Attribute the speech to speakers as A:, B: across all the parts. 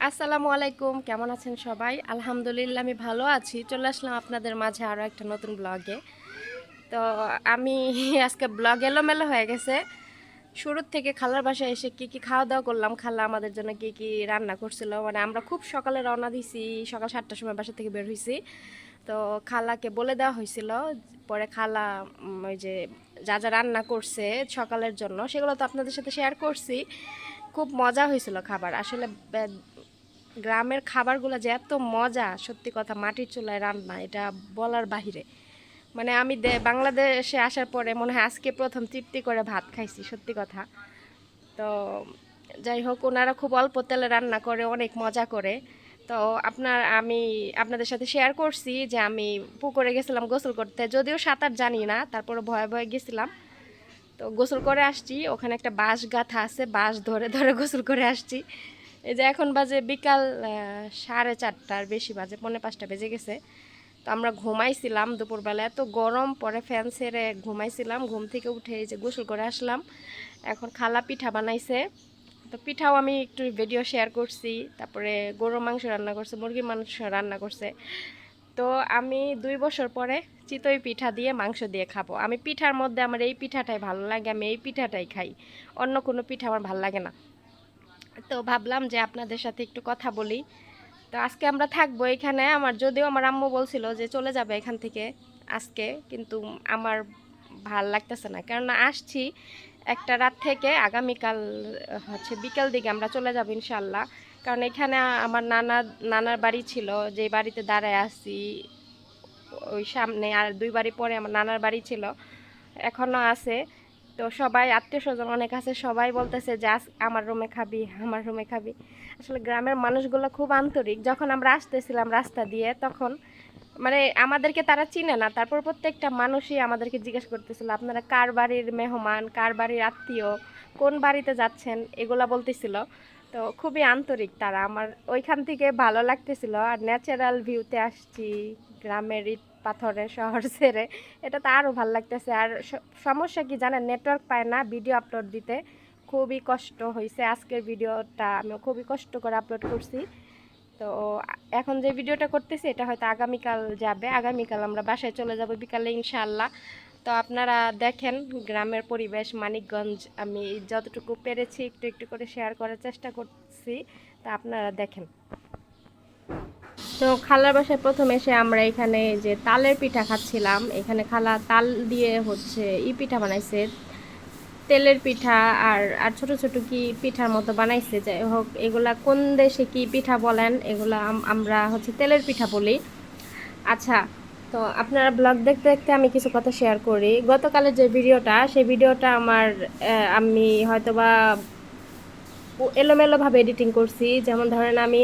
A: আসসালামু আলাইকুম, কেমন আছেন সবাই? আলহামদুলিল্লাহ আমি ভালো আছি। চলে আসলাম আপনাদের মাঝে আরও একটা নতুন ব্লগে। তো আমি আজকে ব্লগ এলোমেলো হয়ে গেছে। শুরুর থেকে খালার বাসায় এসে কি কি খাওয়া দাওয়া করলাম, খালা আমাদের জন্য কি কি রান্না করছিল, মানে আমরা খুব সকালে রওনা দিছি, সকাল 7টার সময় বাসা থেকে বের হয়েছি। তো খালাকে বলে দেওয়া হয়েছিল, পরে খালা ওই যে যা যা রান্না করছে সকালের জন্য সেগুলো তো আপনাদের সাথে শেয়ার করছি। খুব মজা হয়েছিল খাবার আসলে। গ্রামের খাবারগুলো যে এত মজা, সত্যি কথা, মাটির চুলায় রান্না, এটা বলার বাহিরে। মানে আমি বাংলাদেশে আসার পরে মনে হয় আজকে প্রথম তৃপ্তি করে ভাত খাইছি, সত্যি কথা। তো যাই হোক, ওনারা খুব অল্প তেলে রান্না করে, অনেক মজা করে। তো আমি আপনাদের সাথে শেয়ার করছি যে আমি পুকুরে গেছিলাম গোসল করতে, যদিও সাঁতার জানি না, তারপরে ভয়ে ভয়ে গেছিলাম। তো গোসল করে আসছি, ওখানে একটা বাঁশ গাঁথা আছে, বাঁশ ধরে ধরে গোসল করে আসছি। এই যে এখন বাজে বিকাল 4:30, বেশি বাজে, 4:45 বেজে গেছে। তো আমরা ঘুমাইছিলাম দুপুরবেলা, এত গরম, পরে ফ্যান ছেড়ে ঘুমাইছিলাম। ঘুম থেকে উঠে এই যে গোসল করে আসলাম। এখন খালা পিঠা বানাইছে, তো পিঠাও আমি একটু ভিডিও শেয়ার করছি। তারপরে গরুর মাংস রান্না করছে, মুরগির মাংস রান্না করছে। তো আমি 2 বছর পরে চিতই পিঠা দিয়ে মাংস দিয়ে খাবো। আমি পিঠার মধ্যে আমার এই পিঠাটাই ভালো লাগে, আমি এই পিঠাটাই খাই, অন্য কোনো পিঠা আমার ভালো লাগে না। তো ভাবলাম যে আপনাদের সাথে একটু কথা বলি। তো আজকে আমরা থাকবো এখানে। যদিও আমার আম্মু বলছিল যে চলে যাবে এখান থেকে আজকে, কিন্তু আমার ভাল লাগতেছে না, কেননা আসছি একটা রাত থেকে, আগামীকাল হচ্ছে বিকাল দিকে আমরা চলে যাব ইনশাল্লাহ। কারণ এখানে আমার নানার বাড়ি ছিল, যে বাড়িতে দাঁড়ায় আসছি ওই সামনে, আর 2 বাড়ি পরে আমার নানার বাড়ি ছিল, এখনও আছে। তো সবাই আত্মীয় স্বজন অনেক আছে, সবাই বলতেছে যে আমার রুমে খাবি, আমার রুমে খাবি। আসলে গ্রামের মানুষগুলো খুব আন্তরিক। যখন আমরা আসতেছিলাম রাস্তা দিয়ে, তখন মানে আমাদেরকে তারা চিনে না, তারপর প্রত্যেকটা মানুষই আমাদেরকে জিজ্ঞেস করতেছিল আপনারা কার বাড়ির মেহমান, কার বাড়ির আত্মীয়, কোন বাড়িতে যাচ্ছেন, এগুলা বলতেছিল। তো খুবই আন্তরিক তারা, আমার ওইখান থেকে ভালো লাগতেছিল। আর ন্যাচারাল ভিউতে আসছি, গ্রামের ইট পাথরের শহর ছেড়ে, এটা তো আরও ভালো লাগতেছে। আর সমস্যা কি জানেন, নেটওয়ার্ক পায় না ভিডিও আপলোড দিতে, খুবই কষ্ট হয়েছে। আজকের ভিডিওটা আমি খুবই কষ্ট করে আপলোড করছি। তো এখন যে ভিডিওটা করতেছি এটা হয়তো আগামীকাল যাবে, আগামীকাল আমরা বাসায় চলে যাব বিকালে ইনশাআল্লাহ। তো আপনারা দেখেন গ্রামের পরিবেশ, মানিকগঞ্জ, আমি যতটুকু পেরেছি একটু একটু করে শেয়ার করার চেষ্টা করছি, তা আপনারা দেখেন। তো খালার বাসায় প্রথম এসে আমরা এখানে যে তালের পিঠা খাচ্ছিলাম, এখানে খালা তাল দিয়ে হচ্ছে পিঠা বানাইছে, তেলের পিঠা। আর আর ছোট ছোট কি পিঠার মতো বানাইছে, যাই হোক এগুলা কোন দেশে কি পিঠা বলেন, এগুলা আমরা হচ্ছে তেলের পিঠা বলি। আচ্ছা, তো আপনারা ব্লগ দেখতে দেখতে আমি কিছু কথা শেয়ার করি। গতকালের যে ভিডিওটা, সেই ভিডিওটা আমার আমি হয়তোবা এলোমেলোভাবে এডিটিং করছি। যেমন ধরেন, আমি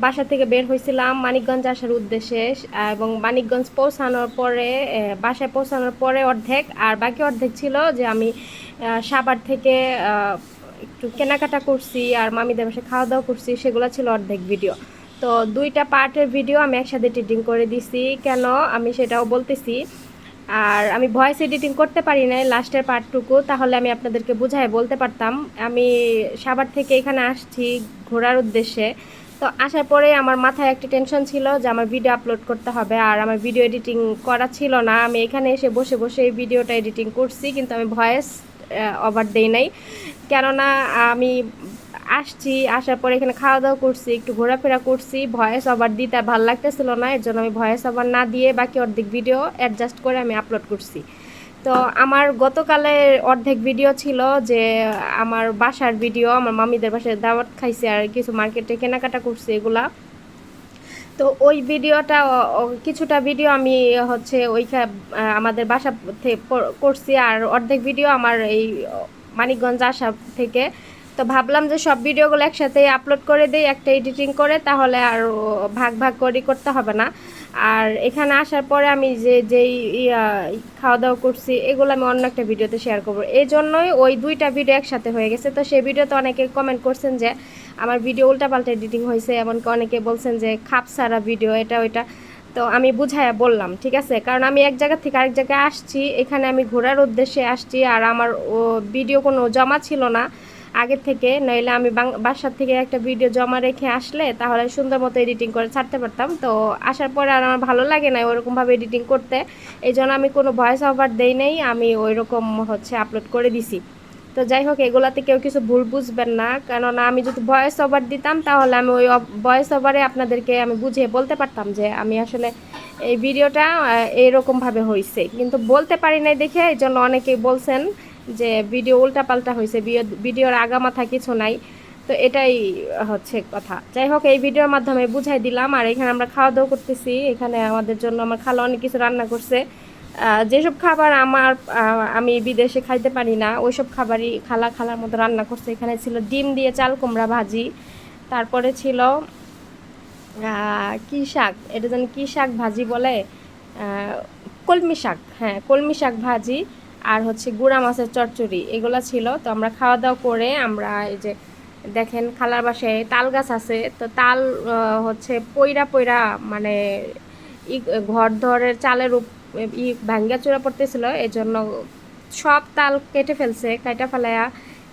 A: বাসা থেকে বের হয়েছিলাম মানিকগঞ্জ আসার উদ্দেশ্যে, এবং মানিকগঞ্জ পৌঁছানোর পরে, বাসায় পৌঁছানোর পরে অর্ধেক, আর বাকি অর্ধেক ছিল যে আমি সাভার থেকে একটু কেনাকাটা করছি আর মামিদের বাসায় খাওয়া দাওয়া করছি, সেগুলো ছিল অর্ধেক ভিডিও। তো 2টা পার্টের ভিডিও আমি একসাথে এডিটিং করে দিছি, কেন আমি সেটাও বলতেছি। আর আমি ভয়েস এডিটিং করতে পারি নাই লাস্টের পার্টটুকু, তাহলে আমি আপনাদেরকে বুঝায় বলতে পারতাম। আমি সাভার থেকে এখানে আসছি ঘোরার উদ্দেশ্যে। তো আসার পরে আমার মাথায় একটা টেনশন ছিল যে আমার ভিডিও আপলোড করতে হবে, আর আমার ভিডিও এডিটিং করা ছিল না। আমি এখানে এসে বসে বসে এই ভিডিওটা এডিটিং করছি, কিন্তু আমি ভয়েস ওভার দেই নাই, কেননা আমি আসছি, আসার পরে এখানে খাওয়া দাওয়া করছি, একটু ঘোরাফেরা করছি, ভয়েস ওভার দিতে আর ভালো লাগতেছিল না, এর জন্য আমি ভয়েস ওভার না দিয়ে বাকি অর্ধেক ভিডিও অ্যাডজাস্ট করে আমি আপলোড করছি। তো আমার গতকালের অর্ধেক ভিডিও ছিল যে আমার বাসার ভিডিও, আমার মামিদের বাসায় দাওয়াত খাইছে আর কিছু মার্কেটে কেনাকাটা করছি এগুলা। তো ওই ভিডিওটা, কিছুটা ভিডিও আমি হচ্ছে আমাদের বাসা করছি, আর অর্ধেক ভিডিও আমার এই মানিকগঞ্জ আসা থেকে। তো ভাবলাম যে সব ভিডিওগুলো একসাথে আপলোড করে দিই, একটা এডিটিং করে, তাহলে আর ভাগ ভাগ করে করতে হবে না। আর এখানে আসার পরে আমি যেই খাওয়া দাওয়া করছি এগুলো আমি অন্য একটা ভিডিওতে শেয়ার করবো, এই জন্যই ওই 2টা ভিডিও একসাথে হয়ে গেছে। তো সেই ভিডিওতে অনেকে কমেন্ট করছেন যে আমার ভিডিও উল্টাপাল্টা এডিটিং হয়েছে, এমনকি অনেকে বলছেন যে খাপ সারা ভিডিও এটা ওইটা। তো আমি বুঝাইয়া বললাম, ঠিক আছে, কারণ আমি এক জায়গা থেকে আরেক জায়গায় আসছি, এখানে আমি ঘোরার উদ্দেশ্যে আসছি, আর আমার ভিডিও কোনো জমা ছিল না। আগে থেকে, নইলে আমি বাসার থেকে একটা ভিডিও জমা রেখে আসলে তাহলে সুন্দর মতো এডিটিং করে ছাড়তে পারতাম। তো আসার পরে আর আমার ভালো লাগে না ওরকমভাবে এডিটিং করতে, এই জন্য আমি কোনো ভয়েস ওভার দেই নাই, আমি ওই রকম হচ্ছে আপলোড করে দিছি। তো যাই হোক, এগুলাতে কেউ কিছু ভুল বুঝবেন না, কেননা আমি যদি ভয়েস ওভার দিতাম তাহলে আমি ওই ভয়েস ওভারে আপনাদেরকে আমি বুঝিয়ে বলতে পারতাম যে আমি আসলে এই ভিডিওটা এইরকমভাবে হয়েছে, কিন্তু বলতে পারি নাই দেখে এই জন্য অনেকেই বলছেন যে ভিডিও উল্টাপাল্টা হয়েছে, ভিডিওর আগামাথা কিছু নাই। তো এটাই হচ্ছে কথা। যাই হোক, এই ভিডিওর মাধ্যমে বুঝাই দিলাম। আর এখানে আমরা খাওয়া দাওয়া করতেছি, এখানে আমাদের জন্য আমার খালা অনেক কিছু রান্না করছে। যেসব খাবার আমি বিদেশে খাইতে পারি না ওইসব খাবারই খালার মতো রান্না করছে। এখানে ছিল ডিম দিয়ে চাল কুমড়া ভাজি, তারপরে ছিল কী শাক, এটা যেন কী শাক ভাজি বলে, কলমি শাক, হ্যাঁ কলমি শাক ভাজি, আর হচ্ছে গুঁড়া মাছের চচ্চড়ি, এগুলো ছিল। তো আমরা খাওয়া দাওয়া করে আমরা এই যে দেখেন খালার বাসায় তাল গাছ আছে, তো তাল হচ্ছে পইরা পইরা মানে ঘর ধরের চালের ভাঙ্গা চূড়া পড়তেছিল, এই জন্য সব তাল কেটে ফেলছে, কাটা ফেলায়া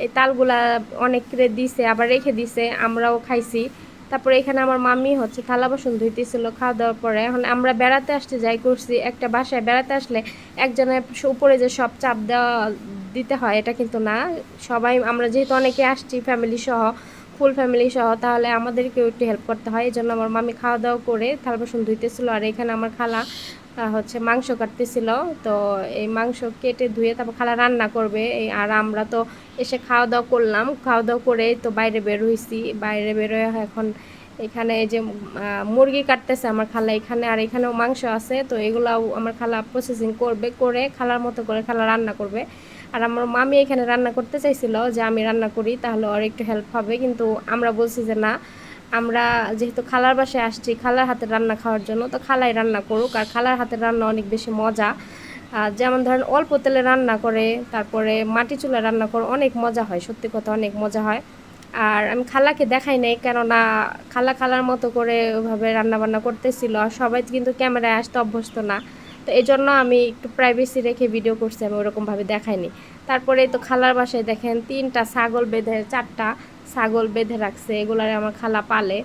A: এই তালগুলা অনেকরে দিছে, আবার রেখে দিছে, আমরাও খাইছি। তারপরে এখানে আমার মামি হচ্ছে থালা বাসন ধুইতেছিল খাওয়া দাওয়ার পরে। এখন আমরা বেড়াতে আসতে যাই করছি, একটা বাসায় বেড়াতে আসলে একজনের উপরে যে সব চাপ দেওয়া দিতে হয় এটা কিন্তু না, সবাই আমরা যেহেতু অনেকে আসছি ফ্যামিলি সহ, ফুল ফ্যামিলি সহ, তাহলে আমাদেরকেও একটু হেল্প করতে হয়। এই জন্য আমার মামি খাওয়া দাওয়া করে থালা বাসন ধুইতেছিল, আর এখানে আমার খালা হচ্ছে মাংস কাটতেছিল। তো এই মাংস কেটে ধুয়ে তারপর খালা রান্না করবে। আর আমরা তো এসে খাওয়া দাওয়া করলাম, খাওয়া দাওয়া করে তো বাইরে বের হয়েছি, বাইরে বেরোয় এখন এখানে এই যে মুরগি কাটতেছে আমার খালা এখানে, আর এখানেও মাংস আছে, তো এগুলাও আমার খালা প্রসেসিং করবে, করে খালার মতো করে খালা রান্না করবে। আর আমার মামি এখানে রান্না করতে চাইছিল যে আমি রান্না করি তাহলে ওর একটু হেল্প হবে, কিন্তু আমরা বলছি যে না, আমরা যেহেতু খালার বাসায় আসছি খালার হাতের রান্না খাওয়ার জন্য, তো খালাই রান্না করুক। আর খালার হাতের রান্না অনেক বেশি মজা, যেমন ধরেন অল্প তেলে রান্না করে, তারপরে মাটি চুলা রান্না করে, অনেক মজা হয়, সত্যি কথা অনেক মজা হয়। আর আমি খালাকে দেখাই নাই, কেননা খালার মতো করে ওইভাবে রান্নাবান্না করতেছিল, আর সবাই কিন্তু ক্যামেরায় আসতে অভ্যস্ত না, তো এই জন্য আমি একটু প্রাইভেসি রেখে ভিডিও করছি, আমি ওরকমভাবে দেখাইনি। তারপরে তো খালার বাসায় দেখেন 3টা ছাগল বেঁধে, 4টা ছাগল বেঁধে রাখছে, এগুলারে আমার খালা পালে।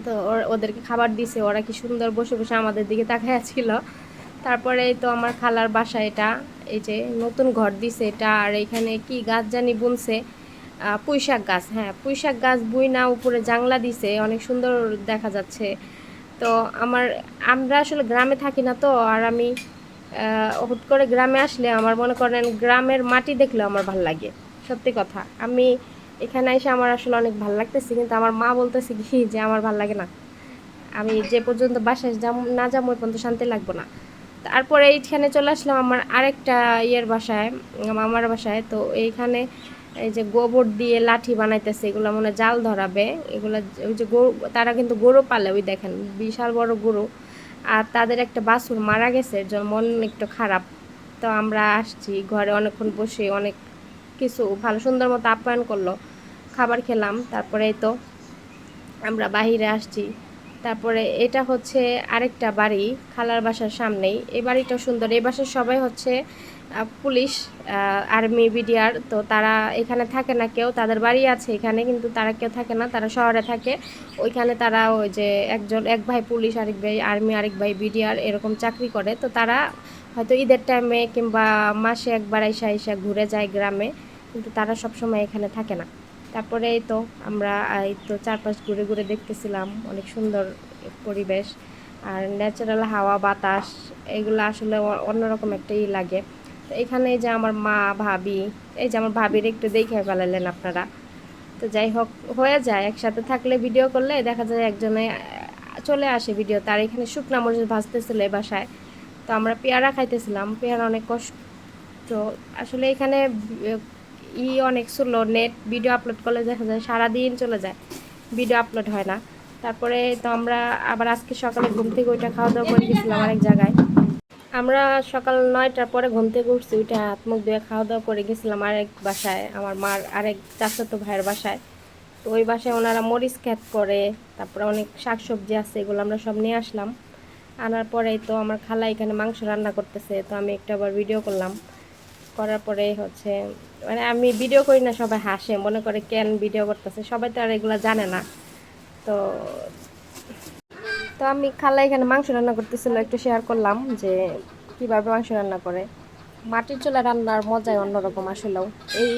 A: তো ওদেরকে খাবার দিছে, ওরা কি সুন্দর বসে বসে আমাদের দিকে তাকায়া ছিল। তারপরে তো আমার খালার বাসা এটা, এই যে নতুন ঘর দিছে এটা, আর এখানে কি গাছ জানি বুনছে, পুঁইশাক গাছ, হ্যাঁ পুঁইশাক গাছ বুইনা উপরে জাংলা দিছে, অনেক সুন্দর দেখা যাচ্ছে। তো আমরা আসলে গ্রামে থাকি না তো, আর আমি হুট করে গ্রামে আসলে আমার মনে করেন গ্রামের মাটি দেখলে আমার ভাল লাগে, সত্যি কথা। আমি এখানে এসে আমার আসলে অনেক ভাল লাগতেছে, কিন্তু আমার মা বলতেছে কি যে আমার ভাল লাগে না, আমি যে পর্যন্ত বাসায় না যাবো ওই পর্যন্ত শান্তি লাগবো না। তারপরে এইখানে চলে আসলাম আমার আরেকটা বাসায়, মামার বাসায়। তো এইখানে এই যে গোবর দিয়ে লাঠি বানাইতেছে, এগুলো মনে জাল ধরাবে, এগুলো ওই যে গরু, তারা কিন্তু গরু পালে, ওই দেখেন বিশাল বড় গরু, আর তাদের একটা বাছুর মারা গেছে, মন একটু খারাপ। তো আমরা আসছি ঘরে, অনেকক্ষণ বসে অনেক কিছু ভালো সুন্দর মতো আপ্যায়ন করলো, খাবার খেলাম। তারপরে তো আমরা বাহিরে আসছি। তারপরে এটা হচ্ছে আরেকটা বাড়ি খালার বাসার সামনেই, এই বাড়িটা সুন্দর, এই বাসার সবাই হচ্ছে পুলিশ, আর্মি, বিডিআর। তো তারা এখানে থাকে না কেউ, তাদের বাড়ি আছে এখানে, কিন্তু তারা কেউ থাকে না, তারা শহরে থাকে। ওইখানে তারা ওই যে এক ভাই পুলিশ, আরেক ভাই আর্মি, আরেক ভাই বিডিআর, এরকম চাকরি করে। তো তারা হয়তো ঈদের টাইমে কিংবা মাসে একবার এসা ঘুরে যায় গ্রামে, কিন্তু তারা সবসময় এখানে থাকে না। তারপরে এই তো আমরা এই তো চারপাশ ঘুরে ঘুরে দেখতেছিলাম, অনেক সুন্দর পরিবেশ, আর ন্যাচারাল হাওয়া বাতাস, এগুলো আসলে অন্যরকম একটাই লাগে। তো এখানে যে আমার মা ভাবি, এই যে আমার ভাবির একটু দেখে ফেলালেন আপনারা। তো যাই হোক, হয়ে যায় একসাথে থাকলে, ভিডিও করলে দেখা যায় একজনে চলে আসে ভিডিও। তার এখানে শুকনা মরিচ ভাজতেছিল এই বাসায়, তো আমরা পেয়ারা খাইতেছিলাম, পেয়ারা অনেক কষ্ট আসলে এখানে অনেক স্লো নেট, ভিডিও আপলোড করলে দেখা যায় সারাদিন চলে যায়, ভিডিও আপলোড হয় না। তারপরে তো আমরা আবার আজকে সকালে ঘুম থেকে ওইটা খাওয়া দাওয়া করে গেছিলাম আরেক জায়গায়। আমরা সকাল 9টার পরে ঘুম থেকে উঠছি, ওইটা হাত মুখ ধুয়ে খাওয়া দাওয়া করে গেছিলাম আরেক বাসায়, আমার মার আরেক চাচাতো ভাইয়ের বাসায়। তো ওই বাসায় ওনারা মরিচ ক্ষেত করে, তারপরে অনেক শাকসবজি আছে, এগুলো আমরা সব নিয়ে আসলাম। আনার পরেই তো আমার খালা এখানে মাংস রান্না করতেছে, তো আমি একটা আবার ভিডিও করলাম। করার পরে হচ্ছে মানে আমি ভিডিও করি না, সবাই হাসে, মনে করে কেন ভিডিও করতেছে, সবাই তো আর এগুলো জানে না। তো তো আমি খালা এখানে মাংস রান্না করতেছিল, একটু শেয়ার করলাম যে কীভাবে মাংস রান্না করে। মাটির চুলায় রান্নার মজাই অন্যরকম আসলেও। এই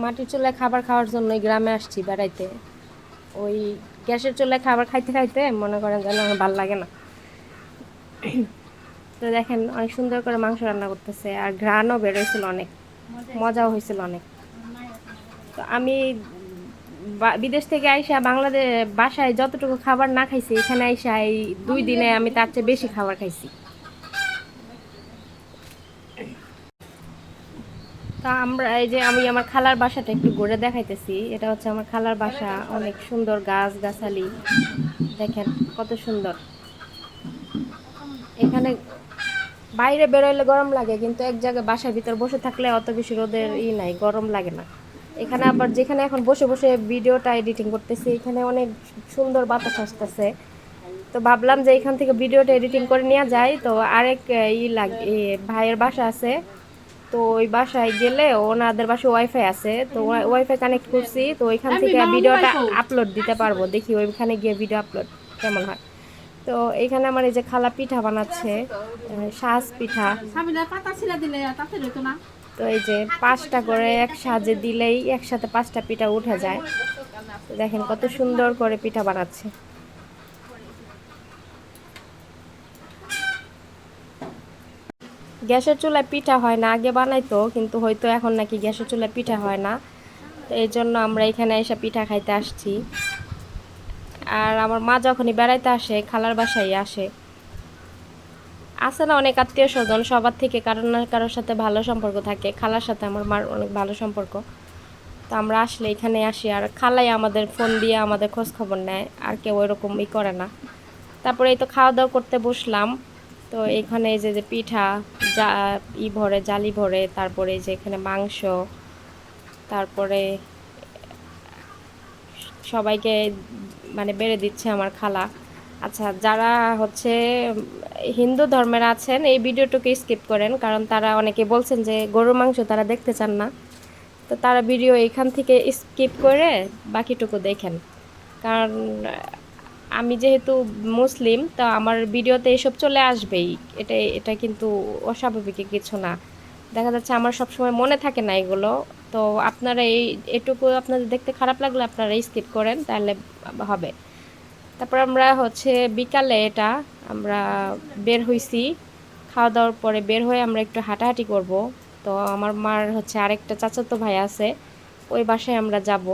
A: মাটির চুলায় খাবার খাওয়ার জন্য গ্রামে আসছি বেড়াইতে। ওই গ্যাসের চুলায় খাবার খাইতে খাইতে মনে করেন যেন আমার ভালো লাগে না। তো দেখেন অনেক সুন্দর করে মাংস রান্না করতেছে, আর ঘ্রাণও বেরোয়ছিল অনেক, মজাও হয়েছিল অনেক। তো আমি বিদেশ থেকে আইসা বাংলাদেশ বাসায় যতটুকু খাবার না খাইছি, এখানে আইসা এই 2 দিনে আমি তার চেয়ে বেশি খাবার খাইছি। তা আমরা এই যে আমি আমার খালার বাসাটা একটু ঘুরে দেখাইতেছি। এটা হচ্ছে আমার খালার বাসা, অনেক সুন্দর গাছ গাছালি, দেখেন কত সুন্দর। এখানে বাইরে বেরোইলে গরম লাগে, কিন্তু এক জায়গায় বাসার ভিতর বসে থাকলে অত বেশি রোদের নাই, গরম লাগে না। এখানে আবার যেখানে এখন বসে বসে ভিডিওটা এডিটিং করতেছি, এখানে অনেক সুন্দর বাতাস আসতেছে। তো ভাবলাম যে এখান থেকে ভিডিওটা এডিটিং করে নেওয়া যায়। তো আরেক ভাইয়ের বাসা আছে, তো ওই বাসায় গেলে ওনাদের বাসায় ওয়াইফাই আছে, তো ওয়াইফাই কানেক্ট করছি, তো ওইখান থেকে ভিডিওটা আপলোড দিতে পারবো। দেখি ওইখানে গিয়ে ভিডিও আপলোড কেমন হয়। তো এখানে আমার এই যে খালা পিঠা বানাচ্ছে, সাজ পিঠা। তো এই যে 5টা করে এক সাজে দিলেই একসাথে 5টা পিঠা উঠে যায়। তো দেখেন কত সুন্দর করে পিঠা বানাচ্ছে। গ্যাসের চুলায় পিঠা হয় না, আগে বানাইতো, কিন্তু হয়তো এখন নাকি গ্যাসের চুলায় পিঠা হয় না। তো এই জন্য আমরা এখানে এসে পিঠা খাইতে আসছি। আর আমার মা যখনই বেড়াইতে আসে, খালার বাসায় আসে, আছে না অনেক আত্মীয় স্বজন, সবার থেকে কারোর না কারোর সাথে ভালো সম্পর্ক থাকে। খালার সাথে আমার মার অনেক ভালো সম্পর্ক। তো আমরা আসলে এখানে আসি, আর খালাই আমাদের ফোন দিয়ে আমাদের খোঁজ খবর নেয়, আর কেউ ওইরকম করে না। তারপরে এই তো খাওয়া দাওয়া করতে বসলাম। তো এখানে এই যে পিঠা যা ভরে জালি ভরে, তারপরে এই যে এখানে মাংস, তারপরে সবাইকে মানে বেড়ে দিচ্ছে আমার খালা। আচ্ছা, যারা হচ্ছে হিন্দু ধর্মের আছেন এই ভিডিওটুকু স্কিপ করেন, কারণ তারা অনেকে বলছেন যে গরুর মাংস তারা দেখতে চান না। তো তারা ভিডিও এখান থেকে স্কিপ করে বাকিটুকু দেখেন। কারণ আমি যেহেতু মুসলিম, তো আমার ভিডিওতে এসব চলে আসবেই, এটা কিন্তু অস্বাভাবিক কিছু না। দেখা যাচ্ছে আমার সবসময় মনে থাকে না এগুলো। তো আপনারা এটুকু আপনাদের দেখতে খারাপ লাগলে আপনারা স্কিপ করেন, তাহলে হবে। তারপর আমরা হচ্ছে বিকালে আমরা বের হইছি, খাওয়া দাওয়ার পরে বের হয়ে আমরা একটু হাঁটাহাঁটি করব। তো আমার মার হচ্ছে আরেকটা চাচাতো ভাই আছে, ওই বাসায় আমরা যাব,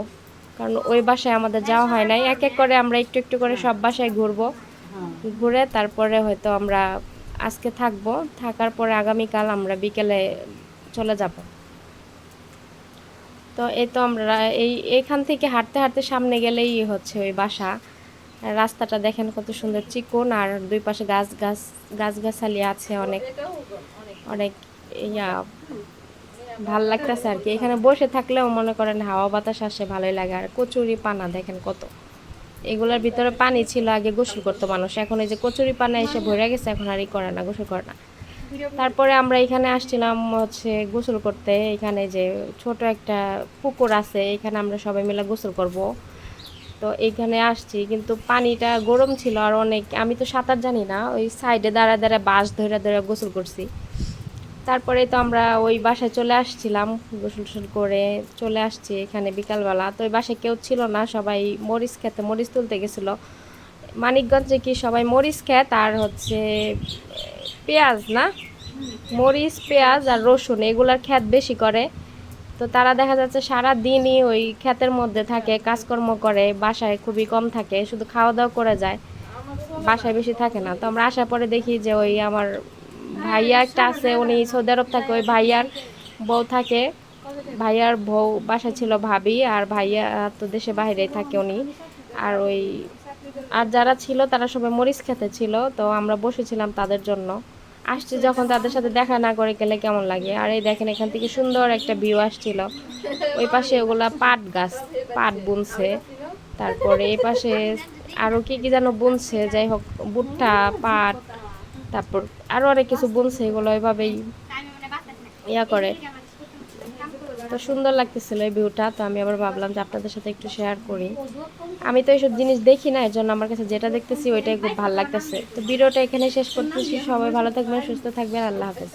A: কারণ ওই বাসায় আমাদের যাওয়া হয় নাই। এক এক করে আমরা একটু একটু করে সব বাসায় ঘুরবো, ঘুরে তারপরে হয়তো আমরা আজকে থাকবো, থাকার পরে আগামীকাল আমরা বিকেলে চলে যাব। তো এই তো আমরা এইখান থেকে হাঁটতে হাঁটতে সামনে গেলেই হচ্ছে ওই বাসা। রাস্তাটা দেখেন কত সুন্দর চিকন, আর দুই পাশে গাছগাছালি আছে অনেক অনেক, ইয়া ভাল লাগতেছে আর কি। এখানে বসে থাকলেও মনে করেন হাওয়া বাতাস আসে, ভালোই লাগে। আর কচুরি পানা দেখেন কত, এগুলোর ভিতরে পানি ছিল, আগে গোসল করতো মানুষ, এখন এই যে কচুরি পানা এসে ভরে গেছে, এখন আর করে না, গোসল করে না। তারপরে আমরা এখানে আসছিলাম হচ্ছে গোসল করতে। এখানে যে ছোট একটা পুকুর আছে, এখানে আমরা সবাই মিলে গোসল করব। তো এইখানে আসছি, কিন্তু পানিটা গরম ছিল আর অনেক, আমি তো সাঁতার জানি না, ওই সাইডে দাঁড়া দাঁড়া বাঁশ ধরে ধরে গোসল করছি। তারপরে তো আমরা ওই বাসায় চলে আসছিলাম, গোসল টোসল করে চলে আসছি এখানে বিকালবেলা। তো ওই বাসায় কেউ ছিল না, সবাই মরিচ তুলতে গেছিলো। মানিকগঞ্জে কি সবাই মরিচ খেত, আর হচ্ছে পেঁয়াজ না, মরিচ পেঁয়াজ আর রসুন এগুলার ক্ষেত বেশি করে। তো তারা দেখা যাচ্ছে সারা দিনই ওই ক্ষেতের মধ্যে থাকে, কাজকর্ম করে, বাসায় খুবই কম থাকে, শুধু খাওয়া দাওয়া করে যায়, বাসায় বেশি থাকে না। তো আমরা আসার পরে দেখি যে ওই আমার ভাইয়া একটা আছে, উনি সৌদি আরব থাকে, ওই ভাইয়ার বউ থাকে, ভাইয়ার বউ বাসায় ছিল ভাবি, আর ভাইয়া তো দেশে বাইরে থাকে উনি। আর ওই আর যারা ছিল তারা সবাই মরিচ খেতে ছিল। তো আমরা বসেছিলাম তাদের জন্য, আসছি যখন তাদের সাথে দেখা না করে গেলে কেমন লাগে। আর এই দেখেন এখান থেকে সুন্দর একটা ভিউ আসছিল। ওই পাশে ওগুলা পাট গাছ, পাট বুনছে, তারপরে এই পাশে আরও কি কি যেন বুনছে, যাই হোক ভুট্টা পাট, তারপর আরও অনেক কিছু বুনছে, এগুলো ওইভাবেই ইয়া করে। তো সুন্দর লাগতেছিল এই ভিউটা, তো আমি আবার ভাবলাম যে আপনাদের সাথে একটু শেয়ার করি। আমি তো এইসব জিনিস দেখি না, এর জন্য আমার কাছে যেটা দেখতেছি ওইটাই খুব ভালো লাগতেছে। তো ভিডিওটা এখানে শেষ করতেছি। সবাই ভালো থাকবেন, সুস্থ থাকবেন, আল্লাহ হাফেজ।